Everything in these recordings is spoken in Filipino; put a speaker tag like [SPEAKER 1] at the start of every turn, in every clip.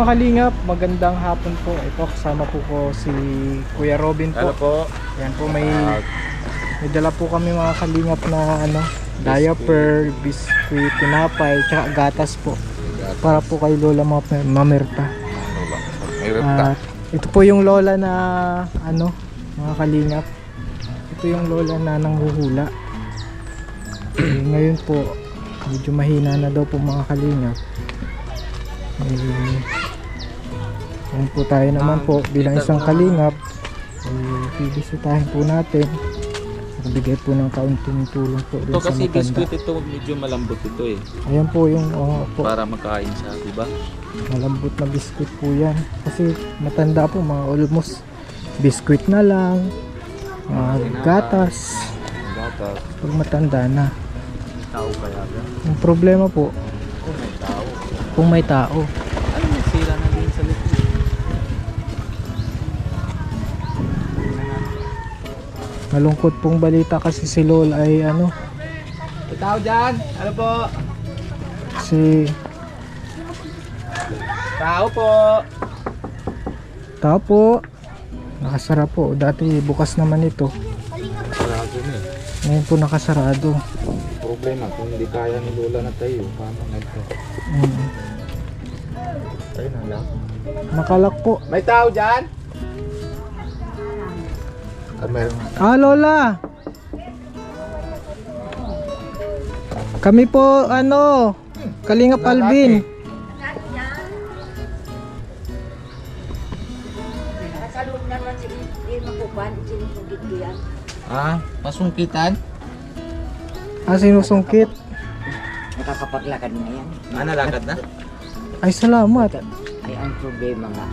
[SPEAKER 1] mga kalingap, magandang hapon po. Ito kasama po ko si Kuya Robin po.
[SPEAKER 2] Hello po.
[SPEAKER 1] Yan po, may dala po kami mga kalingap na diaper, biskuit, tinapay, tsaka gatas po. Para po kay Lola Mamerta. At ito po yung lola na mga kalingap. Ito yung lola na nanghuhula. Ngayon po medyo mahina na daw po mga kalingap. Yan po tayo naman po bilang isang kalingap, bibisitahin po natin, magbigay po ng kaunting tulong po
[SPEAKER 2] Ito
[SPEAKER 1] sa
[SPEAKER 2] kasi
[SPEAKER 1] matanda.
[SPEAKER 2] biskuit ito, medyo malambot ito eh.
[SPEAKER 1] Ayan po yung po,
[SPEAKER 2] Para makain siya, di ba?
[SPEAKER 1] malambot na biskuit po yan kasi matanda po, mga almost biskuit na lang, gatas
[SPEAKER 2] Gatas.
[SPEAKER 1] pag matanda na.
[SPEAKER 2] Tao kaya ba?
[SPEAKER 1] Ang problema po
[SPEAKER 2] Oh, may tao.
[SPEAKER 1] kung may tao.
[SPEAKER 2] Ay, may sira na din sa likod.
[SPEAKER 1] Malungkot pong balita kasi si Lola ay
[SPEAKER 2] May tao dyan! Ano po?
[SPEAKER 1] si
[SPEAKER 2] Tao po!
[SPEAKER 1] tao po, nakasara po. Dati bukas naman ito,
[SPEAKER 2] Sarado na eh.
[SPEAKER 1] ngayon po nakasarado.
[SPEAKER 2] Problema, kung hindi kaya ni Lola na tayo, paano nga ito? Ayun na lang.
[SPEAKER 1] Nakalak po.
[SPEAKER 2] May tao dyan? Meron.
[SPEAKER 1] Lola, kami po Kalingap Alvin.
[SPEAKER 2] Masungkitan?
[SPEAKER 1] Sinusungkit.
[SPEAKER 3] Nakakapaglakad na yan.
[SPEAKER 2] Nalakad na?
[SPEAKER 1] Ay salamat.
[SPEAKER 3] Ay, ang problema nga.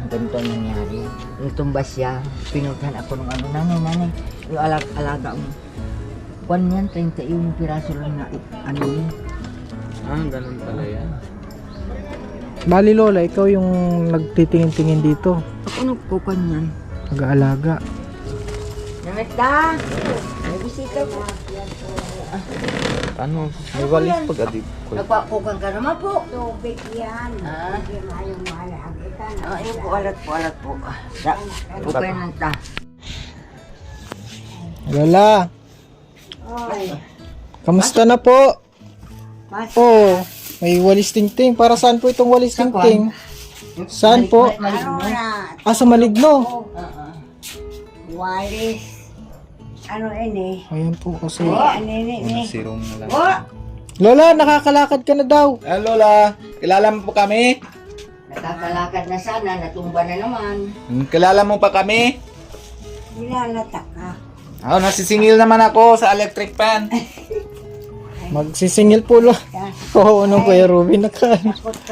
[SPEAKER 3] Ganito ang nangyari. Natumba siya, pinuntahan ako ng nanay, yung alaga mo. Kwan yan, 31 piraso lang na yun.
[SPEAKER 2] Ganun pala yan.
[SPEAKER 1] Bali Lola, ikaw yung nagtitingin-tingin dito,
[SPEAKER 3] Ako nagkukan yan.
[SPEAKER 1] nag-aalaga.
[SPEAKER 3] Namesta! May bisita po.
[SPEAKER 2] Ano? May walis pag adip ko.
[SPEAKER 3] Nagpakukan ka naman po.
[SPEAKER 4] Tubig yan.
[SPEAKER 3] Ah.
[SPEAKER 4] Hindi mayong malagitan.
[SPEAKER 3] Ayun po, alat po. Kukain lang ta.
[SPEAKER 1] Lola,
[SPEAKER 4] Oy.
[SPEAKER 1] kamusta na po?
[SPEAKER 4] Mas
[SPEAKER 1] May walis tingting. Para saan po itong walis tingting? Saan po?
[SPEAKER 4] ano na?
[SPEAKER 1] Sa Maligno.
[SPEAKER 4] Walis. Ano ini?
[SPEAKER 1] Ayan po kasi.
[SPEAKER 4] Ano ini?
[SPEAKER 2] Sirong na lang.
[SPEAKER 4] Oh!
[SPEAKER 1] Lola, nakakalakad ka na daw.
[SPEAKER 2] Lola, kilala mo po kami?
[SPEAKER 3] Nakakalakad na sana, natumba na naman.
[SPEAKER 2] Kilala mo pa kami?
[SPEAKER 4] Nilalata ka.
[SPEAKER 2] Nasisingil naman ako sa electric fan.
[SPEAKER 1] Magsisingil po lo. Oo, Kuya Ruby,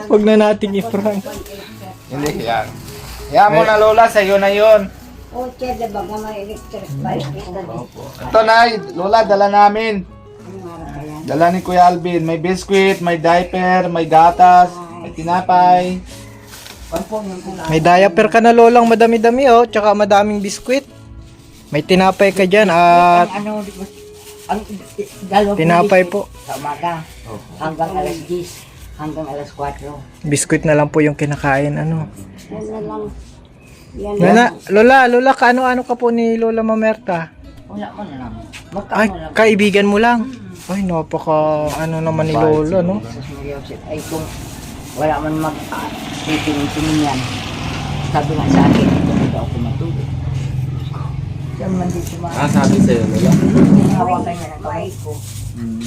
[SPEAKER 1] huwag na nating i-prank.
[SPEAKER 2] Hindi, yan. Yan mo na Lola, sa'yo na yun.
[SPEAKER 4] O, tiyan na baga may electric bike.
[SPEAKER 2] Ito na, Lola, dala namin.
[SPEAKER 4] Ano nga ba yan?
[SPEAKER 2] Dala ni Kuya Alvin. May biscuit, may diaper, may gatas, may tinapay.
[SPEAKER 1] May diaper ka na Lolang madami-dami tsaka madaming biskwit. May tinapay ka dyan at
[SPEAKER 3] Ang dalawang
[SPEAKER 1] tinapay
[SPEAKER 3] bisis
[SPEAKER 1] po.
[SPEAKER 3] sa umaga hanggang alas 10, hanggang alas 4.
[SPEAKER 1] Biskwit na lang po yung kinakain.
[SPEAKER 4] Yan na lang. Yan
[SPEAKER 1] Lola, kaano-ano ka po ni Lola Mamerta?
[SPEAKER 3] Wala mo na lang.
[SPEAKER 1] Ay,
[SPEAKER 3] Magkano lang.
[SPEAKER 1] kaibigan mo lang. Ay, napaka naman ni Lola, no?
[SPEAKER 3] Sa Suryosep ay kung wala man titingin yan. Sabi nga sa akin, ito na daw ako matulog. Diyan man din sumahan.
[SPEAKER 2] Sabi sa'yo, Lola.
[SPEAKER 3] Hawakan niya ng kamay ko.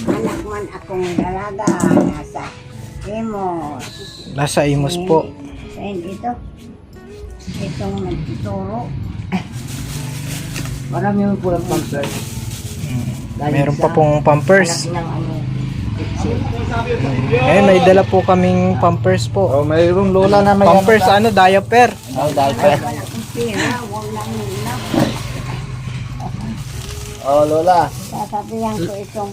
[SPEAKER 4] anak man akong dalaga. Nasa Emos.
[SPEAKER 1] Nasa Imos po.
[SPEAKER 4] Ayun dito. Itong nagtuturo.
[SPEAKER 3] Marami mo po ang pampers.
[SPEAKER 1] Meron pa pong pampers.
[SPEAKER 3] Anak ng kitchen.
[SPEAKER 1] May dala po kaming pampers po.
[SPEAKER 2] Mayroong Lola na may
[SPEAKER 1] Pampers, diaper.
[SPEAKER 2] diaper.
[SPEAKER 4] Ang pira, huwag lang nila.
[SPEAKER 2] Lola.
[SPEAKER 4] Sasabihan ko itong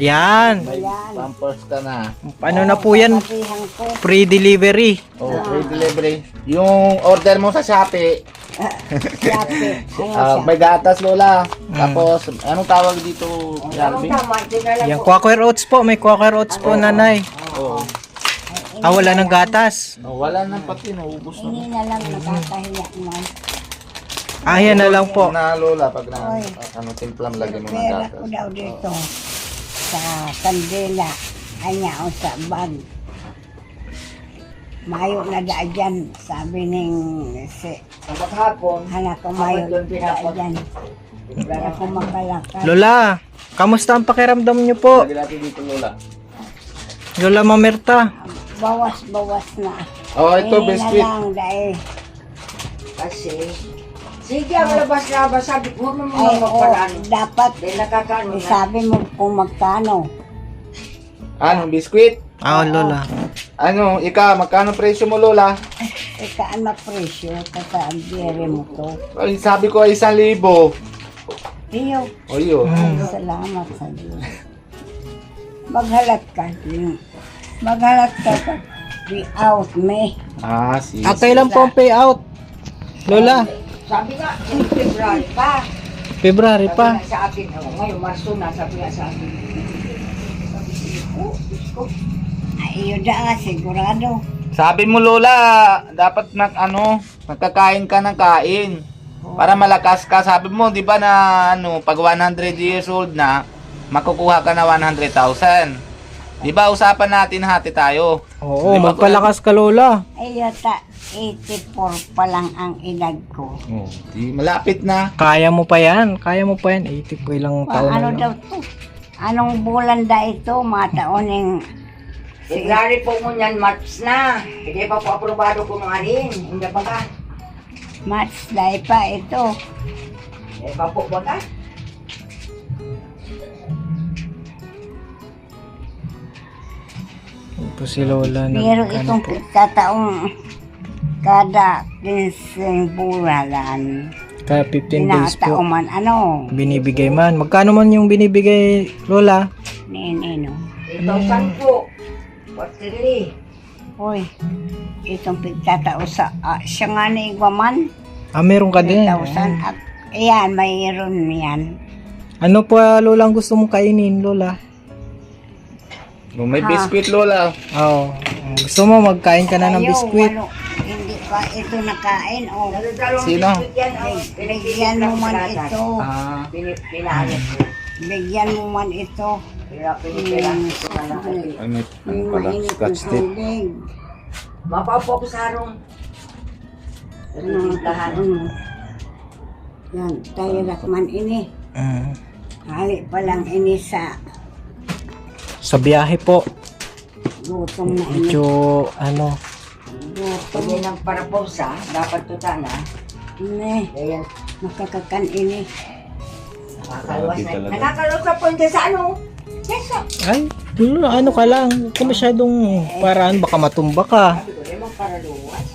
[SPEAKER 1] Yan.
[SPEAKER 4] yan.
[SPEAKER 2] Pampers ka na.
[SPEAKER 1] Ano na po yan?
[SPEAKER 4] Sasabihan ko.
[SPEAKER 1] Free delivery.
[SPEAKER 2] Free delivery. Yung order mo sa Shopee,
[SPEAKER 4] Yape. Ano siya?
[SPEAKER 2] may gatas Lola. Tapos, anong tawag dito,
[SPEAKER 3] Ang
[SPEAKER 2] Alvin?
[SPEAKER 3] tama, dinala
[SPEAKER 1] Yan,
[SPEAKER 3] ko.
[SPEAKER 1] Quaker Oats po. May Quaker Oats po, nanay.
[SPEAKER 2] Oo.
[SPEAKER 1] Wala ng gatas.
[SPEAKER 2] Oh, wala nang pati, naubos na.
[SPEAKER 4] Hindi na lang nakakahiya man.
[SPEAKER 1] Yan na lang po.
[SPEAKER 2] Na lola, pag na,
[SPEAKER 4] Oy.
[SPEAKER 2] timplam, lagyan mo ng
[SPEAKER 4] Pera
[SPEAKER 2] gatas.
[SPEAKER 4] ko daw dito. Sa kandila. Anya o sa bag. Mayo na dyan. Sabi ning si
[SPEAKER 3] Sa maghapon,
[SPEAKER 4] anak ko mayo na dyan. Hindi ako makalakad.
[SPEAKER 1] Lola, kamusta ang pakiramdam niyo po?
[SPEAKER 2] Lagyan natin dito, lola.
[SPEAKER 1] Lola Mamerta.
[SPEAKER 4] Bawas-bawas na.
[SPEAKER 2] Oh, ito,
[SPEAKER 4] Hindi
[SPEAKER 2] biscuit.
[SPEAKER 4] na lang dahil.
[SPEAKER 3] kasi, sige, ang labas-labas, sabi ko, huwag mo
[SPEAKER 4] Ay,
[SPEAKER 3] mga magparaan.
[SPEAKER 4] dapat
[SPEAKER 3] Dahil nakakaano na.
[SPEAKER 4] sabi mo kung magkano.
[SPEAKER 2] Anong biscuit?
[SPEAKER 1] Lola.
[SPEAKER 2] Ano, magkano presyo mo, lola?
[SPEAKER 4] Ikaan mapresyo kasi ang biyere mo to.
[SPEAKER 2] Ay, sabi ko ay 1,000.
[SPEAKER 4] Iyo,
[SPEAKER 2] O yun.
[SPEAKER 4] ay, salamat sa Diyos. Maghalat ka. Maghalat ka pa. Be out me.
[SPEAKER 2] Sige.
[SPEAKER 1] Kailan po ang payout? Lola,
[SPEAKER 3] Sabi nga, in February pa.
[SPEAKER 1] February
[SPEAKER 3] Sabi
[SPEAKER 1] pa.
[SPEAKER 3] nga sa akin, ngayon, Marso na, sabi nga sa akin. Sabi ko, Diyos ko.
[SPEAKER 4] Ay, iyo da sigurado.
[SPEAKER 2] Sabi mo, lola, dapat nagkakain ka ng kain. Para malakas ka. Sabi mo, di ba na pag 100 years old na, makukuha ka na 100,000. Di ba usapan natin hati tayo?
[SPEAKER 1] Oo,
[SPEAKER 2] Di ba,
[SPEAKER 1] magpalakas ka, Lola.
[SPEAKER 4] Ay, yata, 84 pa lang ang edad ko.
[SPEAKER 2] Oh, di malapit na.
[SPEAKER 1] Kaya mo pa yan. 80 po ilang taon
[SPEAKER 4] Ano
[SPEAKER 1] na
[SPEAKER 4] daw
[SPEAKER 1] lang.
[SPEAKER 4] to? Anong bulan da ito? Mga taoning
[SPEAKER 3] February po mo yan, March na. Hindi pa po aprobado ko mga rin. Hindi pa ka.
[SPEAKER 4] March dahil pa ito.
[SPEAKER 3] Hindi pa po ba ka?
[SPEAKER 1] Ito si Lola na
[SPEAKER 4] Pero itong pagkataong kada 15 bulan,
[SPEAKER 1] Kaya 15 days po.
[SPEAKER 4] tinatauman, ano,
[SPEAKER 1] Binibigay man. Magkano man yung binibigay, Lola?
[SPEAKER 4] nino.
[SPEAKER 3] 8,000 po. Quarterly.
[SPEAKER 4] Uy, itong pagkatao sa, siya nga na igwaman,
[SPEAKER 1] Meron ka din.
[SPEAKER 4] 3,000. At, ayan, mayroon yan.
[SPEAKER 1] Ano pa, Lola, ang gusto mong kainin, Lola?
[SPEAKER 2] Oh, may biscuit, lola.
[SPEAKER 1] Oo. Gusto mo magkain ka na ng
[SPEAKER 4] Ayaw,
[SPEAKER 1] biskwit?
[SPEAKER 4] hindi pa ito nakain. O,
[SPEAKER 3] Dalawang
[SPEAKER 2] Sino?
[SPEAKER 3] biscuit yan, oh.
[SPEAKER 4] bigyan mo man ito.
[SPEAKER 3] Pinaalit ko.
[SPEAKER 4] Bigyan mo man ito.
[SPEAKER 3] Pinipiraan ko na lang.
[SPEAKER 2] Ay, may
[SPEAKER 4] May
[SPEAKER 2] pala,
[SPEAKER 4] mainit na
[SPEAKER 2] scotch tape.
[SPEAKER 4] tubig.
[SPEAKER 3] Mapaupo ko sa harong. Lahat.
[SPEAKER 4] Yan, tayo man ini.
[SPEAKER 1] Mm.
[SPEAKER 4] Hali pa lang ini sa
[SPEAKER 1] Sa biyahe po.
[SPEAKER 4] gutom na ini.
[SPEAKER 1] Medyo, ano,
[SPEAKER 4] Gutom
[SPEAKER 3] Pwede ng paraposa, dapat tuta na.
[SPEAKER 4] ini.
[SPEAKER 3] Ayan,
[SPEAKER 4] Makakakan ini.
[SPEAKER 3] nakakaluwas
[SPEAKER 2] Grabe
[SPEAKER 3] na.
[SPEAKER 2] talaga.
[SPEAKER 3] Nakakaluwas na po hindi sa ano. Yes, sir.
[SPEAKER 1] ay, Lola, ano ka lang. Huwag ka masyadong paraan, baka matumba ka.
[SPEAKER 3] Sabi ko, lemang paraluwas.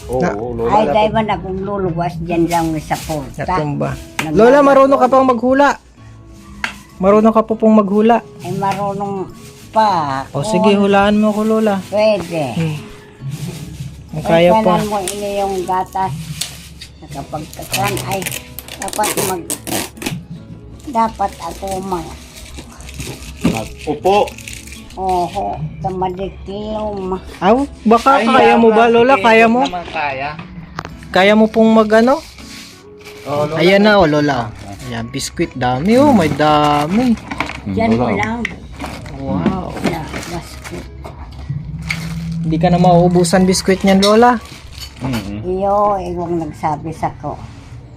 [SPEAKER 2] Oo, lola.
[SPEAKER 4] Ay,
[SPEAKER 2] dapat-
[SPEAKER 4] dahil ba na kung luluwas dyan lang sa porta.
[SPEAKER 1] Natumba. Lola, marunong ka pang maghula. Marunong ka pa pong maghula.
[SPEAKER 4] Ay, marunong pa.
[SPEAKER 1] O sige, hulaan mo ko, Lola.
[SPEAKER 4] Pwede.
[SPEAKER 1] Kung kaya pa.
[SPEAKER 4] Kanan mo ini yung gatas. Kapag kakan ay dapat ako
[SPEAKER 2] Upo.
[SPEAKER 4] oho, tamadiklom.
[SPEAKER 1] Baka kaya mo ba, Lola? Kaya mo?
[SPEAKER 2] Naman kaya.
[SPEAKER 1] Kaya mo pong magano?
[SPEAKER 2] Oh, lola.
[SPEAKER 1] Ayan na, Lola. Ayan, biskwit. Dami, may dami.
[SPEAKER 4] Diyan mo lang.
[SPEAKER 1] Wow.
[SPEAKER 4] Na, basket.
[SPEAKER 1] Hindi ka na mauubusan biskwit niyan, Lola.
[SPEAKER 4] Iyo, igong nagsabi sa ko.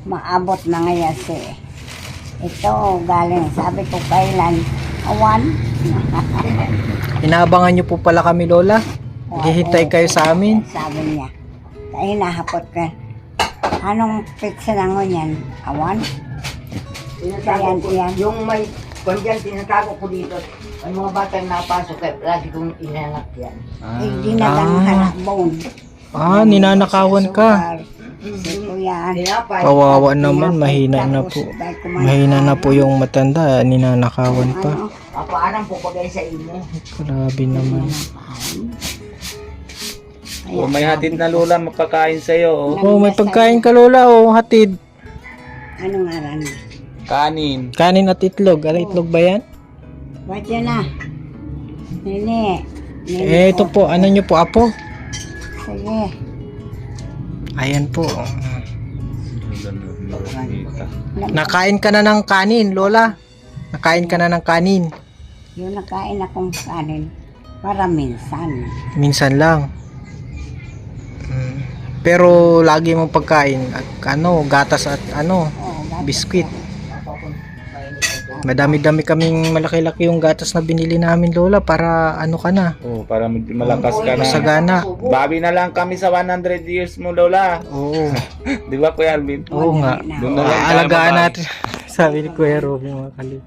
[SPEAKER 4] Maabot na ngayon si ito galing sabi ko kailan awan.
[SPEAKER 1] Inaabangan niyo po pala kami, Lola. Naghihintay kayo sa amin.
[SPEAKER 4] Sabi niya. Kaya hinahapot ka. Anong pizza na yan? Awan?
[SPEAKER 3] Tinatago ko
[SPEAKER 4] Yan.
[SPEAKER 3] yung may kondyan, tinatago ko dito. Ang mga batang napasok, kaya lagi kong inalak yan.
[SPEAKER 4] Hindi na lang halakbon.
[SPEAKER 1] Ninanakawan ka.
[SPEAKER 4] Si Kuya.
[SPEAKER 3] Tinapay.
[SPEAKER 1] Kawawa naman, mahina na po. Mahina na po yung matanda, ninanakawan pa.
[SPEAKER 4] Ano?
[SPEAKER 3] Papaarang po pagay sa inyo.
[SPEAKER 1] Grabe naman.
[SPEAKER 2] Oh, may hatid na lola magpakain sa'yo. Oh.
[SPEAKER 1] Oh, may pagkain ka, Lola, oh, hatid.
[SPEAKER 4] Anong aran?
[SPEAKER 2] Kanin.
[SPEAKER 1] Kanin at itlog. Ano itlog ba yan?
[SPEAKER 4] Ba't yan na? Nini.
[SPEAKER 1] Eh, ito po, ano nyo po, apo?
[SPEAKER 4] Sige.
[SPEAKER 1] Ayan po. Nakain ka na ng kanin, Lola. Nakain ka na ng kanin.
[SPEAKER 4] Yung nakain akong kanin, para minsan.
[SPEAKER 1] Minsan lang. Pero lagi mong pagkain at gatas at
[SPEAKER 4] Oo,
[SPEAKER 1] biskwit. Madami-dami kaming malaki-laki yung gatas na binili namin, Lola, para ka na.
[SPEAKER 2] Oh, para malakas ka na.
[SPEAKER 1] Masagana.
[SPEAKER 2] Babi na lang kami sa 100 years mo, Lola.
[SPEAKER 1] Oo.
[SPEAKER 2] Di ba, Kuya Alvin?
[SPEAKER 1] Oo nga.
[SPEAKER 2] Doon na lang tayo
[SPEAKER 1] Alagaan
[SPEAKER 2] babae.
[SPEAKER 1] natin. Sabi ni Kuya Robin, mga kalip.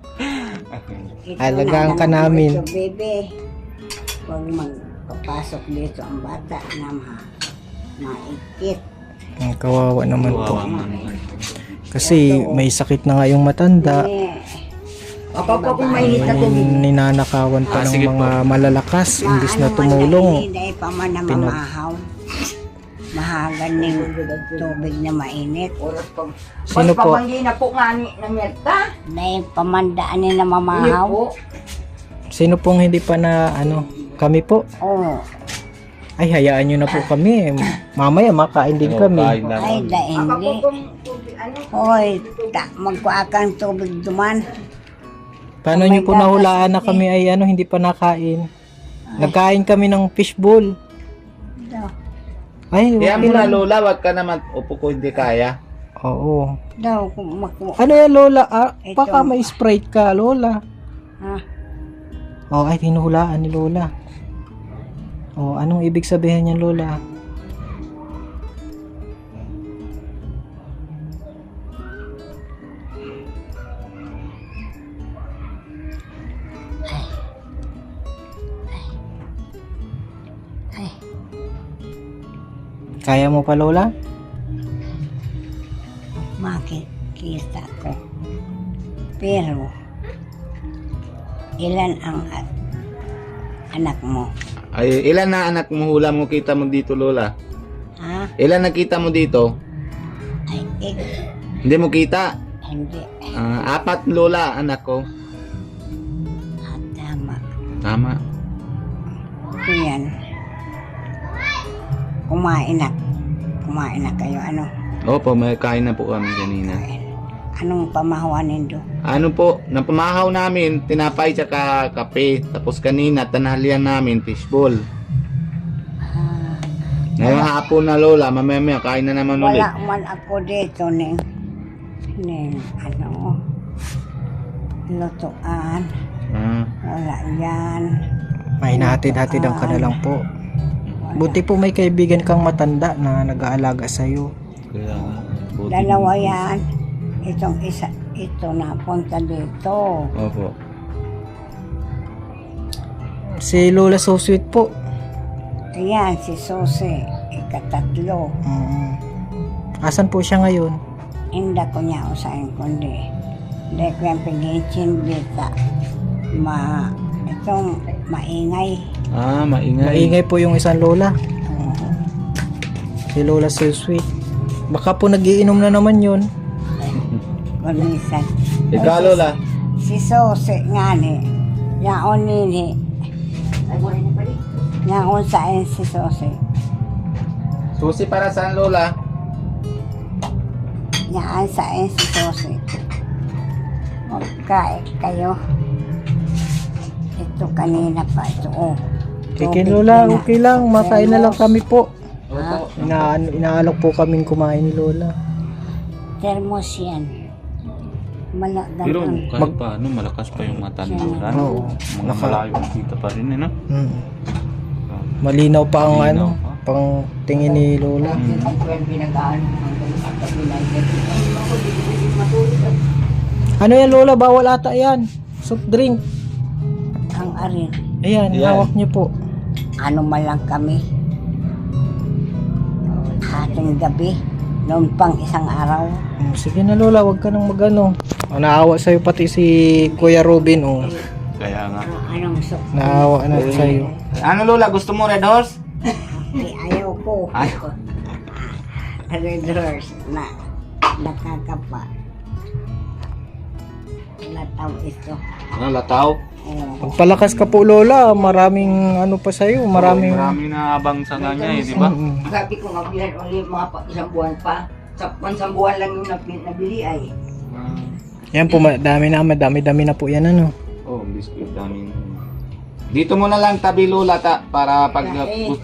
[SPEAKER 4] Ito
[SPEAKER 1] Alagaan
[SPEAKER 4] na
[SPEAKER 1] ka
[SPEAKER 4] lang
[SPEAKER 1] namin.
[SPEAKER 4] Ito, bebe. Huwag magpapasok dito ang bata na maikit.
[SPEAKER 1] Kawawa naman po. Kasi may sakit na nga yung matanda.
[SPEAKER 3] Apa kung mainit na tubig.
[SPEAKER 1] Ninanakawan pa ng
[SPEAKER 2] sige
[SPEAKER 1] mga malalakas. Imbis na tumulong.
[SPEAKER 4] Dahil pa man na mamahaw. Mahagan ng tubig na mainit.
[SPEAKER 1] Sino po?
[SPEAKER 3] Pagpapanggi na po nga ni Merta.
[SPEAKER 4] Dahil pamandaan na mamahaw.
[SPEAKER 1] Sino pong hindi pa na kami po?
[SPEAKER 4] Oo.
[SPEAKER 1] Ay, hayaan nyo na po kami. Mamaya makain din kami.
[SPEAKER 2] Kain na
[SPEAKER 4] Ay,
[SPEAKER 2] lang.
[SPEAKER 4] dahil hindi. Hoy, magkuakang tubig duman.
[SPEAKER 1] Paano nyo po nahulaan na kami ay hindi pa nakain? Nagkain kami ng fishbowl.
[SPEAKER 4] Daw.
[SPEAKER 1] Ay,
[SPEAKER 2] Kaya
[SPEAKER 1] okay
[SPEAKER 2] mo na,
[SPEAKER 1] lang.
[SPEAKER 2] Lola, wag ka naman upo ko hindi kaya.
[SPEAKER 1] Oo.
[SPEAKER 4] Daw, kung
[SPEAKER 1] Ano yan, Lola?
[SPEAKER 4] Ito.
[SPEAKER 1] Baka may Sprite ka, Lola.
[SPEAKER 4] Ha?
[SPEAKER 1] Oh, ay, tinuhulaan ni Lola. Oh, anong ibig sabihin niyan, Lola?
[SPEAKER 4] Ay,
[SPEAKER 1] Kaya mo pa, Lola?
[SPEAKER 4] makikita ko. Pero, ilan ang anak mo?
[SPEAKER 2] Ay, ilan na anak mo hula mo kita mo dito, Lola?
[SPEAKER 4] Ha?
[SPEAKER 2] Ilan nakita mo dito?
[SPEAKER 4] Ay,
[SPEAKER 2] Hindi mo kita?
[SPEAKER 4] hindi.
[SPEAKER 2] 4, Lola, anak ko.
[SPEAKER 4] Tama.
[SPEAKER 2] Tama.
[SPEAKER 4] Ito yan. Kumain na kayo. Ano?
[SPEAKER 2] Opo, may kain na po kami kanina.
[SPEAKER 4] Anong pamahawanin do?
[SPEAKER 2] Ano po, napamahaw namin, tinapay tsaka kape. Tapos kanina, tanghalian namin, fishball. Ngayong hapon na, Lola, mamaya kain na naman ulit.
[SPEAKER 4] Wala man ako dito ning lutuan. Wala yan.
[SPEAKER 1] May nahatid-hatidan ka na lang po. Buti po may kaibigan kang matanda na nag-aalaga sa'yo.
[SPEAKER 2] Kaya nga, buti
[SPEAKER 4] Dalawa
[SPEAKER 2] mo.
[SPEAKER 4] yan. Itong isa, ito na punta dito.
[SPEAKER 2] Opo.
[SPEAKER 1] Si Lola so sweet po.
[SPEAKER 4] Ayan, si Susi, ikatatlo.
[SPEAKER 1] Asan po siya ngayon?
[SPEAKER 4] Hindi ko niya usahin kundi. Dahil ko yung pag-iitsin dito. Itong maingay.
[SPEAKER 2] Maingay.
[SPEAKER 1] Maingay po yung isang Lola.
[SPEAKER 4] Oo.
[SPEAKER 1] Si Lola so sweet. Baka po nagiinom na naman yun.
[SPEAKER 4] Kumisan.
[SPEAKER 2] Ikaw, Lola.
[SPEAKER 4] Si Susi nga ni. Yaon nini. Yaon saan si Susi.
[SPEAKER 2] Susi para saan, Lola?
[SPEAKER 4] Yaan saan si Susi. Magkain kayo. Ito kanina pa. Ito
[SPEAKER 1] Sige Lola, okay lang. Makain na lang kami po.
[SPEAKER 2] Opo.
[SPEAKER 1] Inaalok po kaming kumain ni Lola.
[SPEAKER 4] Thermos yan.
[SPEAKER 2] Pero
[SPEAKER 4] Malagdagan.
[SPEAKER 2] kahit paano, malakas pa yung mata ni Lola.
[SPEAKER 1] Oo.
[SPEAKER 2] Mga malayo kita pa rin, no?
[SPEAKER 1] Malinaw pa ang
[SPEAKER 2] Malinaw pa.
[SPEAKER 1] pang tingin ni Lola. Ano yan Lola? Bawal ata yan. Soft drink.
[SPEAKER 4] Ang arin.
[SPEAKER 1] Ayan,
[SPEAKER 2] Ayan.
[SPEAKER 1] hawak niyo po.
[SPEAKER 4] Ano man lang kami. Ating gabi. Noon pang isang araw.
[SPEAKER 1] Sige na Lola, wag ka nang magano. Naawa sa'yo pati si Kuya Robin.
[SPEAKER 2] Kaya nga.
[SPEAKER 4] Anong sok?
[SPEAKER 1] Naawa na sa'yo.
[SPEAKER 2] Ano, Lola? Gusto mo Red Horse?
[SPEAKER 4] Ayaw ko.
[SPEAKER 2] Ayaw.
[SPEAKER 4] Red horse na nakakapa. Lataw ito.
[SPEAKER 2] Ano, lataw?
[SPEAKER 1] Pagpalakas ka po lola, maraming ano pa sa'yo, maraming...
[SPEAKER 2] Maraming naabang sa kanya eh, di ba?
[SPEAKER 3] Sabi ko nga bilan ulit mga isang buwan pa. Sa isang buwan lang yung nabili ay.
[SPEAKER 1] Yan po, madami na po yan ano.
[SPEAKER 2] Oh, biscuit daming. Dito mo na lang tabi lola para pag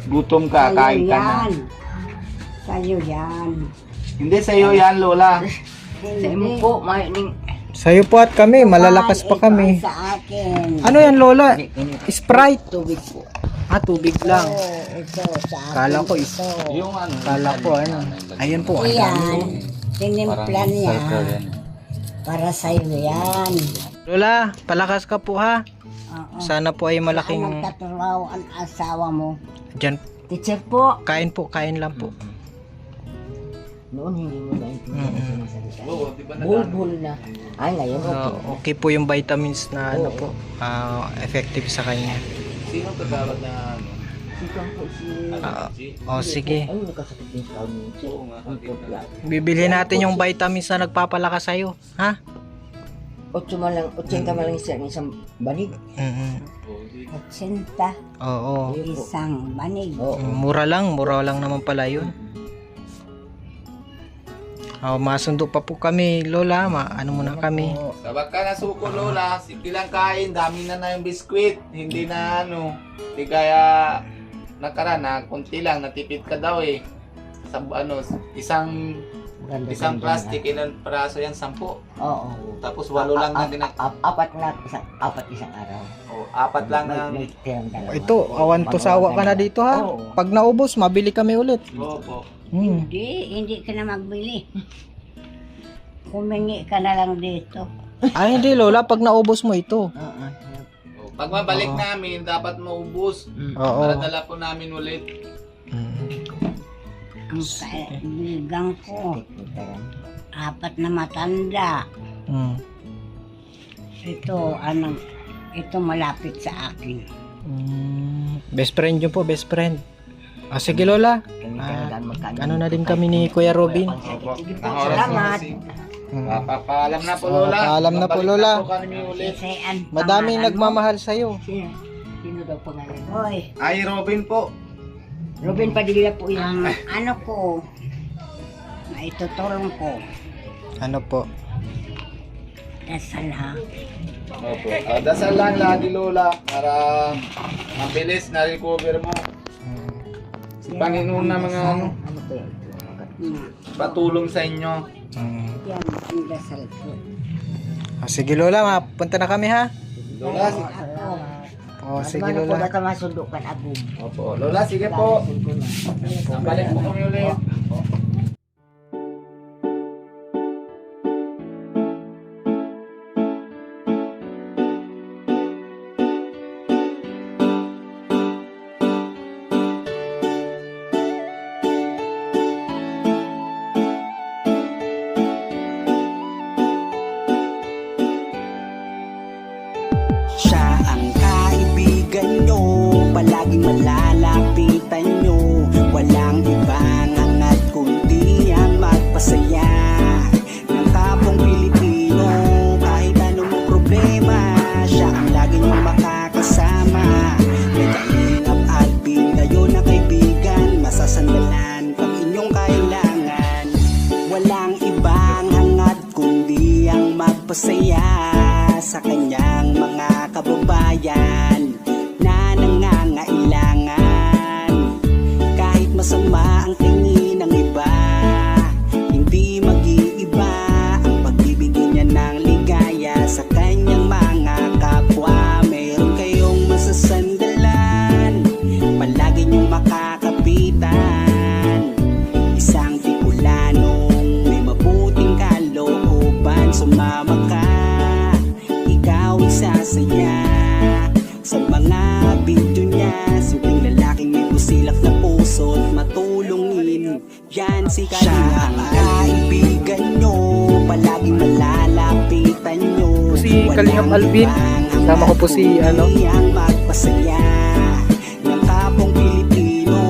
[SPEAKER 2] gutom ka, kain ka na.
[SPEAKER 4] Sa'yo yan.
[SPEAKER 2] Hindi sa'yo yan lola.
[SPEAKER 3] Sa imo po, maining.
[SPEAKER 1] Sa'yo po at kami, malalakas pa kami.
[SPEAKER 4] Ito sa akin.
[SPEAKER 1] Ano yan lola? Sprite?
[SPEAKER 3] Tubig po.
[SPEAKER 1] Ah, tubig lang.
[SPEAKER 4] Ito sa akin.
[SPEAKER 1] Kala ko
[SPEAKER 4] ito.
[SPEAKER 2] Yung ano.
[SPEAKER 1] Kala ko ano. Ayan po, ang dami.
[SPEAKER 4] Yan. Tinimpla niya.
[SPEAKER 2] yan.
[SPEAKER 4] Para sa'yo yan.
[SPEAKER 1] Lola, palakas ka po ha.
[SPEAKER 4] Oo.
[SPEAKER 1] Sana po ay
[SPEAKER 4] Ang
[SPEAKER 1] malaking...
[SPEAKER 4] magkatulaw ang asawa mo.
[SPEAKER 1] Diyan,
[SPEAKER 3] Teacher po.
[SPEAKER 1] kain lang po.
[SPEAKER 3] Noon hindi mo naintindihan ang sinasalita.
[SPEAKER 2] Oo, di ba
[SPEAKER 3] Bulbul na. Ay, ngayon okay.
[SPEAKER 1] Okay po yung vitamins na ano po, effective sa kanya.
[SPEAKER 2] Sino tatawag na ano?
[SPEAKER 3] Sikang po si...
[SPEAKER 1] Sige.
[SPEAKER 3] Ay, nakasakit din sa amin.
[SPEAKER 2] Oo nga.
[SPEAKER 1] Bibili natin yung vitamins na nagpapalakas sa'yo. Ha?
[SPEAKER 3] 80 malang isang banig.
[SPEAKER 4] Otsinta.
[SPEAKER 1] Oo.
[SPEAKER 4] Isang banig.
[SPEAKER 3] Oo.
[SPEAKER 1] Mura lang naman pala yun. Masundo pa po kami, Lola. Ano muna kami.
[SPEAKER 2] Sabag ka na suko lola, sige lang kain, dami na yung biskwit, hindi na ano, di kaya nakarana, konti lang, natipid ka daw eh. Sa ano, isang plastic, ilan praso yan, 10.
[SPEAKER 3] Oo.
[SPEAKER 2] Tapos 8 lang na
[SPEAKER 3] Apat isang araw.
[SPEAKER 2] oh, 4 lang ang,
[SPEAKER 3] May tirang dalawa.
[SPEAKER 1] Ito, awan to sawa ka na dito ha.
[SPEAKER 3] Oo.
[SPEAKER 1] Pag naubos, mabili kami ulit.
[SPEAKER 2] opo.
[SPEAKER 4] Hindi ka na magbili. Humingi ka na lang dito.
[SPEAKER 1] Ay hindi Lola, pag naubos mo ito.
[SPEAKER 3] Oo.
[SPEAKER 2] Oh, pag mabalik namin, dapat maubos,
[SPEAKER 1] Oo.
[SPEAKER 2] para dala po namin ulit.
[SPEAKER 4] Ang kaibigan ko, 4 na matanda. Ito malapit sa akin.
[SPEAKER 1] Best friend yun po, best friend. Sige Lola.
[SPEAKER 3] Kami talaga magkano.
[SPEAKER 1] Ano na din kami ni Kuya Robin.
[SPEAKER 2] Opo.
[SPEAKER 3] Sige po,
[SPEAKER 2] Ang oras
[SPEAKER 3] salamat.
[SPEAKER 2] Papaalam na po lola.
[SPEAKER 1] Paalam na po,
[SPEAKER 2] Babalik
[SPEAKER 1] Lola.
[SPEAKER 2] po kami ulit.
[SPEAKER 4] Isayan
[SPEAKER 1] Madaming
[SPEAKER 4] pangalan mo.
[SPEAKER 1] nagmamahal sa'yo.
[SPEAKER 3] Sino daw pangalan?
[SPEAKER 4] Hoy,
[SPEAKER 2] Ay, Robin po.
[SPEAKER 3] Robin Padilla po
[SPEAKER 4] ang
[SPEAKER 3] yan.
[SPEAKER 4] ano ko, maitutulong ko.
[SPEAKER 1] Ano po?
[SPEAKER 4] Dasal ha.
[SPEAKER 2] Opo. Dasal lang lagi lola para mabilis na recover mo. Si Panginoon na mga ano,
[SPEAKER 3] Ano po yan?
[SPEAKER 2] patulong sa inyo.
[SPEAKER 4] Yan ang dasal ko.
[SPEAKER 1] Sige Lola, mapunta na kami ha.
[SPEAKER 2] Lola,
[SPEAKER 4] Ako,
[SPEAKER 1] Sige
[SPEAKER 3] Ano po
[SPEAKER 1] Lola.
[SPEAKER 3] baka masundukan agum?
[SPEAKER 2] opo. Lola, sige po. Balik po kami ulit.
[SPEAKER 5] Siya ang kaibigan nyo, palaging malalapitan nyo. Walang ibang angat kundi ang magpasaya ng kapong Pilipino. Kahit anong problema, siya ang lagi nyong makakasama. May kalingap at pindayo na kaibigan, masasandalan pag inyong kailangan. Walang ibang hangat kundi ang magpasaya sa kanyang mga kababayan na nangangailangan. Kahit masama ang tingin ng iba, hindi mag-iiba ang pagbibigay niya ng ligaya sa kanyang mga kapwa. Meron kayong masasandalan, palagi niyong makakapitan. Isang Bicolanong may mabuting kalooban, sumama ka, ikaw isasaya sa mga video niya. Simpleng lalaking may busilak na puso't matulungin, yan si Kalinga. Siya ang kaibigan nyo, palaging malalapitan nyo.
[SPEAKER 1] Si Kalingap Alvin, kasama ko po si ano,
[SPEAKER 5] ang magpasaya ng kapong Pilipino.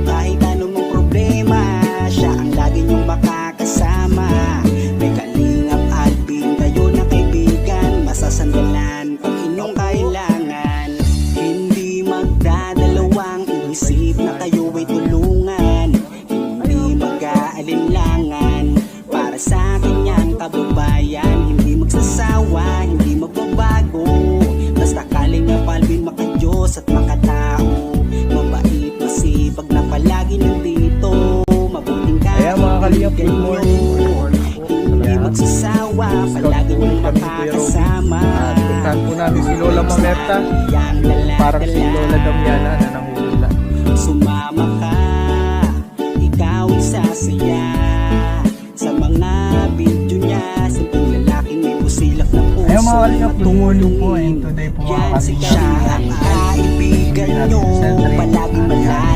[SPEAKER 5] Kahit anong problema, siya ang lagi nyong makakasama. May Kalingap Alvin, kayo na kaibigan, masasandalan pag inyong kailangan. kayo ay tulungan, hindi mag-aalinlangan. Para sa kanyang kababayan, hindi magsasawa, hindi magbabago. Basta Kalinga Balvin makadiyos at makatao, mabait, masipag na palagi nandito. Mabuting
[SPEAKER 1] Ayan mga Kalingap, good morning.
[SPEAKER 5] hindi magsasawa, palagi niyong makakasama.
[SPEAKER 1] Puntahan po namin si Lola Mamerta. Parang si Lola Damiana na nanguhula.
[SPEAKER 5] Sumama ka, ikaw isasaya sa mga video niya. Simpleng lalaking may busilak na puso.
[SPEAKER 1] Ayan mga Kalingap, good morning po. And today po mga
[SPEAKER 5] Yan si
[SPEAKER 1] Kalingap,
[SPEAKER 5] siya ang kaibigan nyo, palagi malaya.